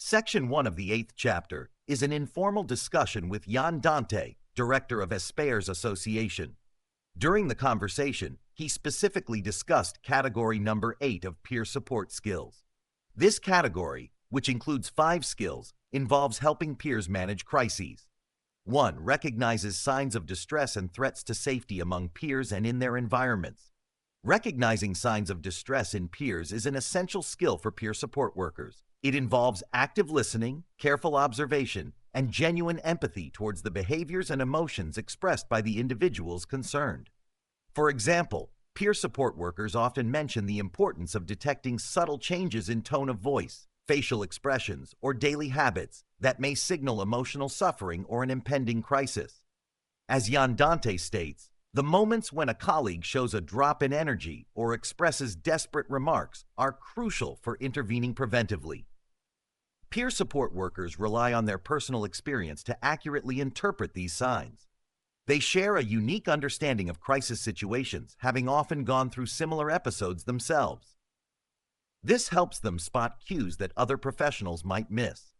Section 1 of the 8th chapter is an informal discussion with Jan Dante, director of Esper's Association. During the conversation, he specifically discussed category number 8 of peer support skills. This category, which includes 5 skills, involves helping peers manage crises. 1. Recognizes signs of distress and threats to safety among peers and in their environments. Recognizing signs of distress in peers is an essential skill for peer support workers. It involves active listening, careful observation, and genuine empathy towards the behaviors and emotions expressed by the individuals concerned. For example, peer support workers often mention the importance of detecting subtle changes in tone of voice, facial expressions, or daily habits that may signal emotional suffering or an impending crisis. As Jan Dante states, the moments when a colleague shows a drop in energy or expresses desperate remarks are crucial for intervening preventively. Peer support workers rely on their personal experience to accurately interpret these signs. They share a unique understanding of crisis situations, having often gone through similar episodes themselves. This helps them spot cues that other professionals might miss.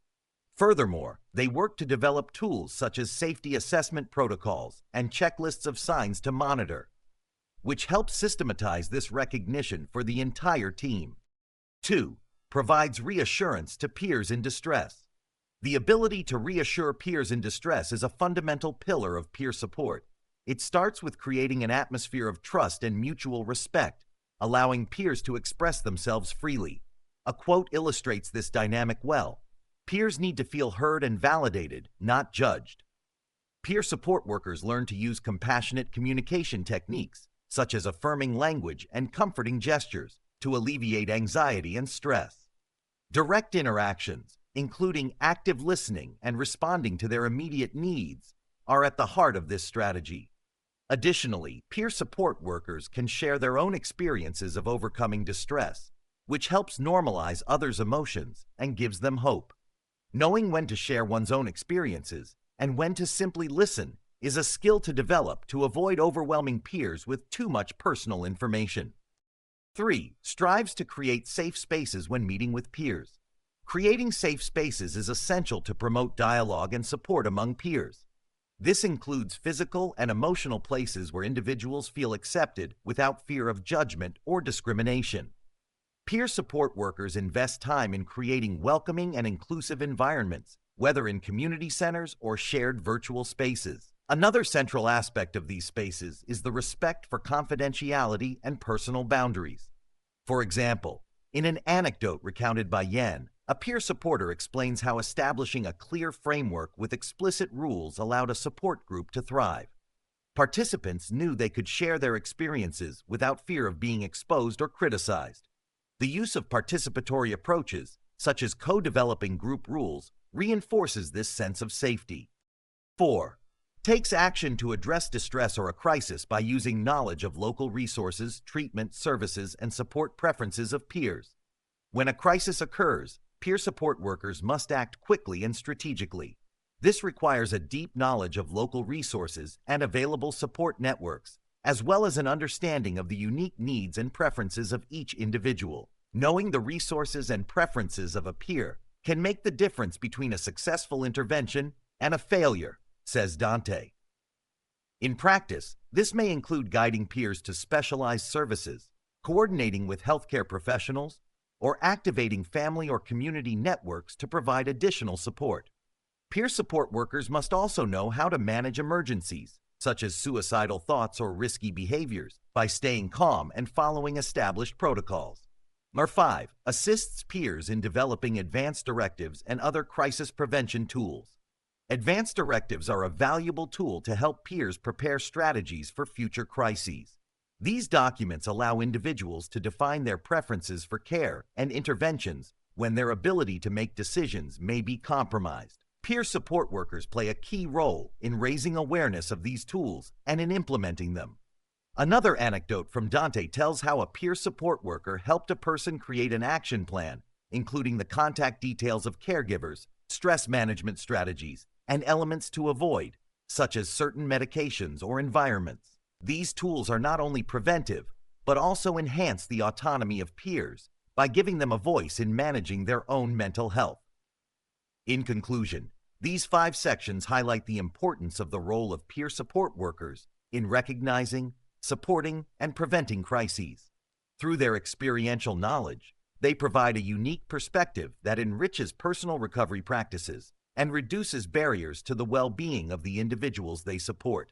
Furthermore, they work to develop tools such as safety assessment protocols and checklists of signs to monitor, which helps systematize this recognition for the entire team. 2. Provides reassurance to peers in distress. The ability to reassure peers in distress is a fundamental pillar of peer support. It starts with creating an atmosphere of trust and mutual respect, allowing peers to express themselves freely. A quote illustrates this dynamic well. Peers need to feel heard and validated, not judged. Peer support workers learn to use compassionate communication techniques, such as affirming language and comforting gestures, to alleviate anxiety and stress. Direct interactions, including active listening and responding to their immediate needs, are at the heart of this strategy. Additionally, peer support workers can share their own experiences of overcoming distress, which helps normalize others' emotions and gives them hope. Knowing when to share one's own experiences and when to simply listen is a skill to develop to avoid overwhelming peers with too much personal information. 3. Strives to create safe spaces when meeting with peers. Creating safe spaces is essential to promote dialogue and support among peers. This includes physical and emotional places where individuals feel accepted without fear of judgment or discrimination. Peer support workers invest time in creating welcoming and inclusive environments, whether in community centers or shared virtual spaces. Another central aspect of these spaces is the respect for confidentiality and personal boundaries. For example, in an anecdote recounted by Yen, a peer supporter explains how establishing a clear framework with explicit rules allowed a support group to thrive. Participants knew they could share their experiences without fear of being exposed or criticized. The use of participatory approaches, such as co-developing group rules, reinforces this sense of safety. 4. Takes action to address distress or a crisis by using knowledge of local resources, treatment, services, and support preferences of peers. When a crisis occurs, peer support workers must act quickly and strategically. This requires a deep knowledge of local resources and available support networks, as well as an understanding of the unique needs and preferences of each individual. Knowing the resources and preferences of a peer can make the difference between a successful intervention and a failure, says Dante. In practice, this may include guiding peers to specialized services, coordinating with healthcare professionals, or activating family or community networks to provide additional support. Peer support workers must also know how to manage emergencies, such as suicidal thoughts or risky behaviors, by staying calm and following established protocols. 5. Assists peers in developing advanced directives and other crisis prevention tools. Advanced directives are a valuable tool to help peers prepare strategies for future crises. These documents allow individuals to define their preferences for care and interventions when their ability to make decisions may be compromised. Peer support workers play a key role in raising awareness of these tools and in implementing them. Another anecdote from Dante tells how a peer support worker helped a person create an action plan, including the contact details of caregivers, stress management strategies, and elements to avoid, such as certain medications or environments. These tools are not only preventive, but also enhance the autonomy of peers by giving them a voice in managing their own mental health. In conclusion, these 5 sections highlight the importance of the role of peer support workers in recognizing, supporting, and preventing crises. Through their experiential knowledge, they provide a unique perspective that enriches personal recovery practices and reduces barriers to the well-being of the individuals they support.